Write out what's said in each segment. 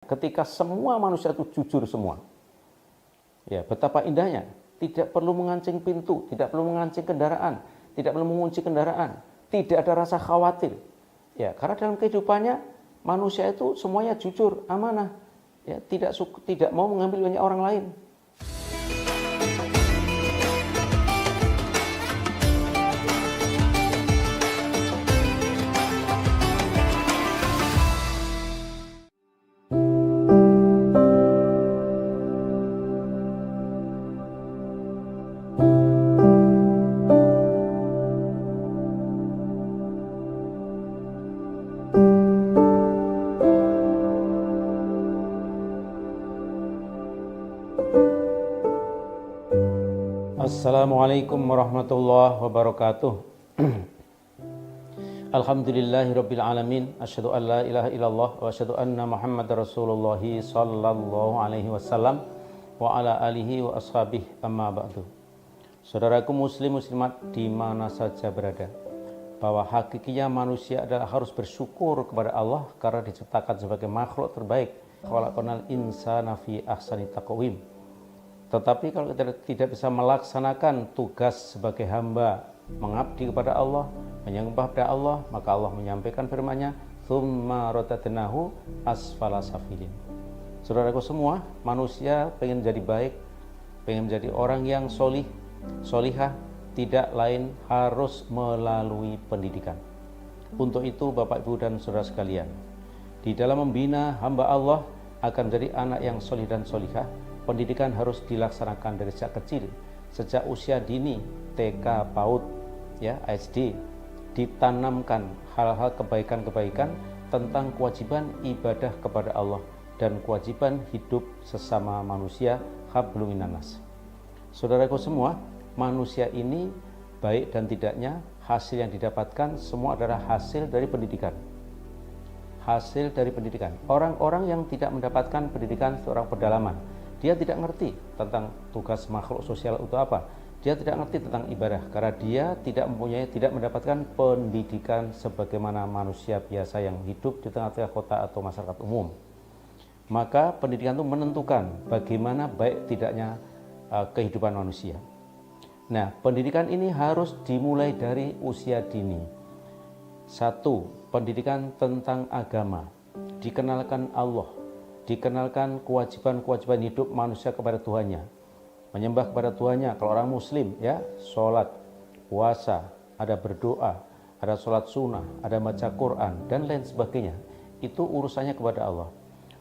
Ketika semua manusia itu jujur semua. Ya, betapa indahnya. Tidak perlu mengancing pintu, tidak perlu mengancing kendaraan, tidak perlu mengunci kendaraan, tidak ada rasa khawatir. Ya, karena dalam kehidupannya manusia itu semuanya jujur, amanah. Ya, tidak mau mengambil banyak orang lain. Assalamualaikum warahmatullahi wabarakatuh. Alhamdulillahirabbil alamin, asyhadu an la ilaha illallah wa asyhadu anna Muhammadar Rasulullah sallallahu alaihi wasallam wa ala alihi wa ashabihi, amma ba'du. Saudaraku muslim muslimat di mana saja berada, bahwa hakikinya manusia adalah harus bersyukur kepada Allah karena diciptakan sebagai makhluk terbaik. Khalaqnal insana fi ahsani taqwim. Tetapi kalau kita tidak bisa melaksanakan tugas sebagai hamba, mengabdi kepada Allah, menyembah kepada Allah, maka Allah menyampaikan firman-Nya, "Tsumma radadnahu asfala safilin." Saudaraku semua, manusia pengen jadi baik, pengen menjadi orang yang solihah, tidak lain harus melalui pendidikan. Untuk itu Bapak Ibu dan saudara sekalian, di dalam membina hamba Allah akan menjadi anak yang solih dan solihah, pendidikan harus dilaksanakan dari sejak kecil, sejak usia dini, TK, PAUD, ya, SD, ditanamkan hal-hal kebaikan-kebaikan tentang kewajiban ibadah kepada Allah dan kewajiban hidup sesama manusia, hablum minannas. Saudaraku semua, manusia ini baik dan tidaknya, hasil yang didapatkan semua adalah hasil dari pendidikan. Hasil dari pendidikan. Orang-orang yang tidak mendapatkan pendidikan seorang pedalaman, dia tidak ngerti tentang tugas makhluk sosial itu apa. Dia tidak ngerti tentang ibadah karena dia tidak mendapatkan pendidikan sebagaimana manusia biasa yang hidup di tengah-tengah kota atau masyarakat umum. Maka pendidikan itu menentukan bagaimana baik tidaknya kehidupan manusia. Nah, pendidikan ini harus dimulai dari usia dini. 1. Pendidikan tentang agama. Dikenalkan Allah, dikenalkan kewajiban-kewajiban hidup manusia kepada Tuhannya, menyembah kepada Tuhannya. Kalau orang muslim, ya, sholat, puasa, ada berdoa, ada sholat sunnah, ada baca Quran, dan lain sebagainya. Itu urusannya kepada Allah.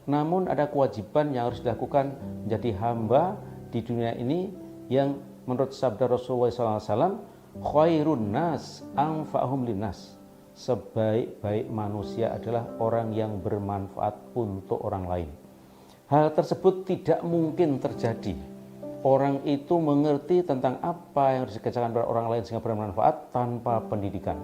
Namun ada kewajiban yang harus dilakukan menjadi hamba di dunia ini yang menurut sabda Rasulullah SAW, khairun nas anfa'hum linnas. Sebaik-baik manusia adalah orang yang bermanfaat untuk orang lain. Hal tersebut tidak mungkin terjadi. Orang itu mengerti tentang apa yang harus dikerjakan oleh orang lain sehingga bermanfaat tanpa pendidikan.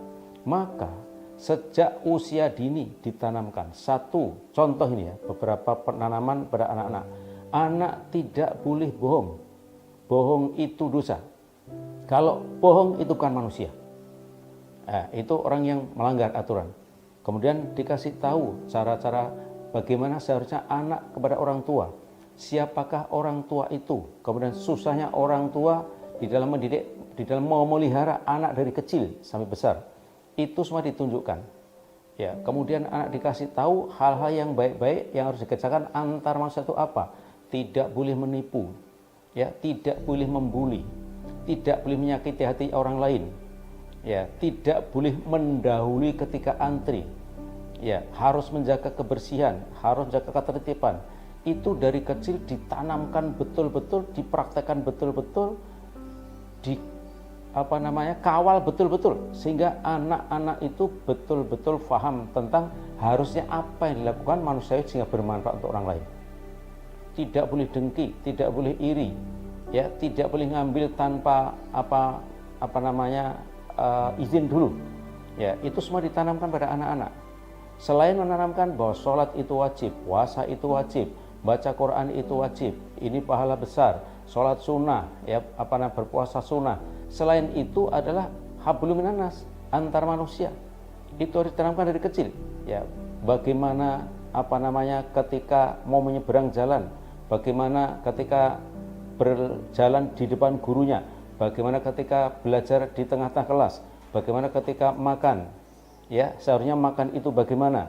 Maka sejak usia dini ditanamkan. Satu contoh ini ya, beberapa penanaman pada anak-anak. Anak tidak boleh bohong. Bohong itu dosa. Kalau bohong itu bukan manusia. Itu orang yang melanggar aturan. Kemudian dikasih tahu cara-cara bagaimana seharusnya anak kepada orang tua. Siapakah orang tua itu? Kemudian susahnya orang tua di dalam mendidik, di dalam memelihara anak dari kecil sampai besar. Itu semua ditunjukkan. Ya, kemudian anak dikasih tahu hal-hal yang baik-baik yang harus dikerjakan antar manusia itu apa? Tidak boleh menipu. Ya, tidak boleh membuli. Tidak boleh menyakiti hati orang lain. Ya, tidak boleh mendahului ketika antri. Ya, harus menjaga kebersihan, harus menjaga ketertiban. Itu dari kecil ditanamkan betul-betul, dipraktekkan betul-betul, kawal betul-betul, sehingga anak-anak itu betul-betul paham tentang harusnya apa yang dilakukan manusia sehingga bermanfaat untuk orang lain. Tidak boleh dengki, tidak boleh iri, ya, tidak boleh ngambil tanpa izin dulu. Ya, itu semua ditanamkan pada anak-anak. Selain menanamkan bahwa sholat itu wajib, puasa itu wajib, baca Quran itu wajib, ini pahala besar, sholat sunnah, ya, berpuasa sunnah. Selain itu adalah hablum minannas, antar manusia. Itu harus ditanamkan dari kecil. Ya, bagaimana ketika mau menyeberang jalan, bagaimana ketika berjalan di depan gurunya, bagaimana ketika belajar di tengah-tengah kelas, bagaimana ketika makan, ya seharusnya makan itu bagaimana,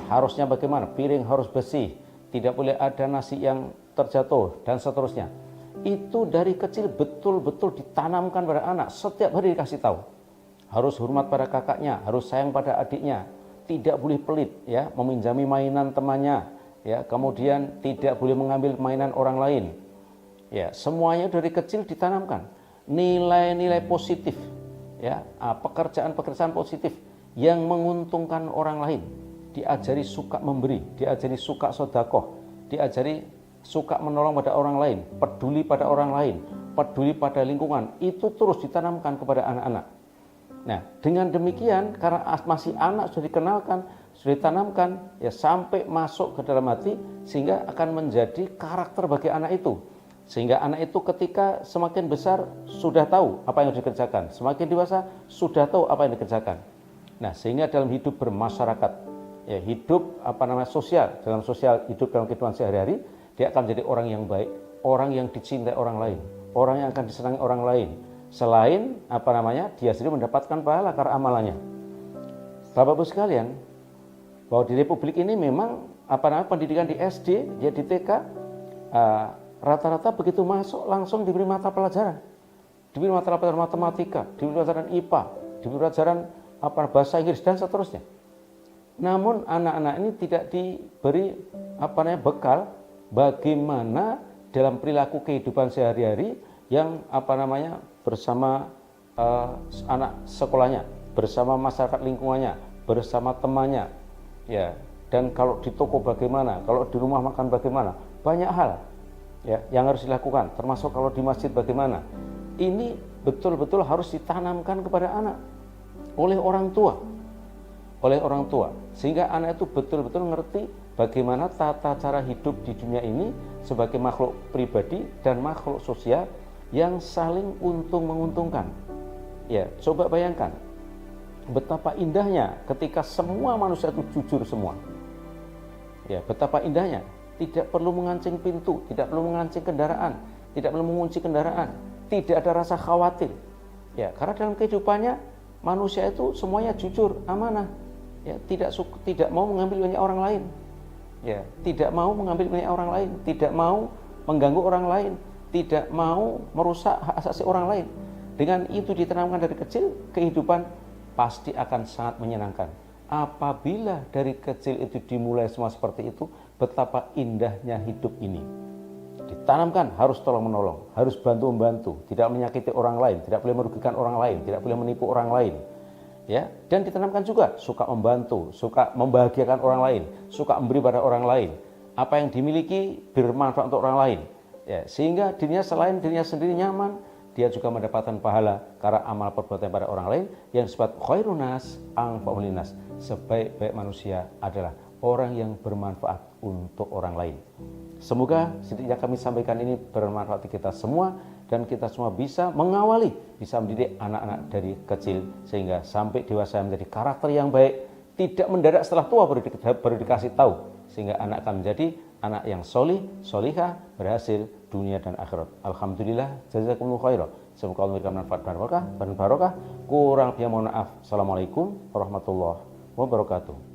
harusnya bagaimana, piring harus bersih, tidak boleh ada nasi yang terjatuh dan seterusnya. Itu dari kecil betul-betul ditanamkan pada anak, setiap hari dikasih tahu. Harus hormat pada kakaknya, harus sayang pada adiknya, tidak boleh pelit, ya, meminjami mainan temannya, ya, kemudian tidak boleh mengambil mainan orang lain. Ya, semuanya dari kecil ditanamkan nilai-nilai positif, ya, pekerjaan-pekerjaan positif yang menguntungkan orang lain. Diajari suka memberi, diajari suka sedekah, diajari suka menolong pada orang lain, peduli pada orang lain, peduli pada lingkungan. Itu terus ditanamkan kepada anak-anak. Nah, dengan demikian karena masih anak sudah dikenalkan, sudah ditanamkan, ya, sampai masuk ke dalam hati, sehingga akan menjadi karakter bagi anak itu. Sehingga anak itu ketika semakin besar sudah tahu apa yang harus dikerjakan, semakin dewasa sudah tahu apa yang dikerjakan. Nah, sehingga dalam hidup bermasyarakat, ya, hidup sosial, dalam sosial, hidup dalam kehidupan sehari-hari, dia akan menjadi orang yang baik, orang yang dicintai orang lain, orang yang akan disenangi orang lain. Selain dia sendiri mendapatkan pahala karena amalannya. Bapak-Ibu sekalian, bahwa di Republik ini memang pendidikan di SD, ya di TK, rata-rata begitu masuk langsung diberi mata pelajaran, diberi mata pelajaran matematika, diberi pelajaran IPA, diberi pelajaran bahasa Inggris dan seterusnya. Namun anak-anak ini tidak diberi bekal bagaimana dalam perilaku kehidupan sehari-hari yang bersama anak sekolahnya, bersama masyarakat lingkungannya, bersama temannya, ya. Dan kalau di toko bagaimana, kalau di rumah makan bagaimana, banyak hal, ya, yang harus dilakukan, termasuk kalau di masjid bagaimana. Ini betul-betul harus ditanamkan kepada anak oleh orang tua, sehingga anak itu betul-betul ngerti bagaimana tata cara hidup di dunia ini sebagai makhluk pribadi dan makhluk sosial yang saling untung-menguntungkan. Ya, coba bayangkan betapa indahnya ketika semua manusia itu jujur semua. Ya, betapa indahnya, tidak perlu mengancing pintu, tidak perlu mengancing kendaraan, tidak perlu mengunci kendaraan, tidak ada rasa khawatir. Ya, karena dalam kehidupannya manusia itu semuanya jujur, amanah. Ya, tidak mau mengambil milik orang lain. Ya, tidak mau mengambil milik orang lain, tidak mau mengganggu orang lain, tidak mau merusak hak asasi orang lain. Dengan itu ditanamkan dari kecil, kehidupan pasti akan sangat menyenangkan. Apabila dari kecil itu dimulai semua seperti itu, betapa indahnya hidup ini. Ditanamkan harus tolong-menolong, harus bantu-membantu, tidak menyakiti orang lain, tidak boleh merugikan orang lain, tidak boleh menipu orang lain. Ya, dan ditanamkan juga suka membantu, suka membahagiakan orang lain, suka memberi pada orang lain. Apa yang dimiliki bermanfaat untuk orang lain. Ya, sehingga dirinya selain dirinya sendiri nyaman, dia juga mendapatkan pahala karena amal perbuatan pada orang lain yang disebut khairunas anfa'ul linnas. Sebaik-baik manusia adalah orang yang bermanfaat untuk orang lain. Semoga sedikit yang kami sampaikan ini bermanfaat bagi kita semua dan kita semua bisa mengawali, bisa mendidik anak-anak dari kecil sehingga sampai dewasa menjadi karakter yang baik, tidak mendadak setelah tua baru dikasih tahu, sehingga anak akan menjadi anak yang solih, solihah, berhasil dunia dan akhirat. Alhamdulillah, jazakumullah khairan. Semoga Allah memberikan manfaat dan barokah. Kurang lebihnya mohon maaf. Assalamualaikum warahmatullahi wabarakatuh.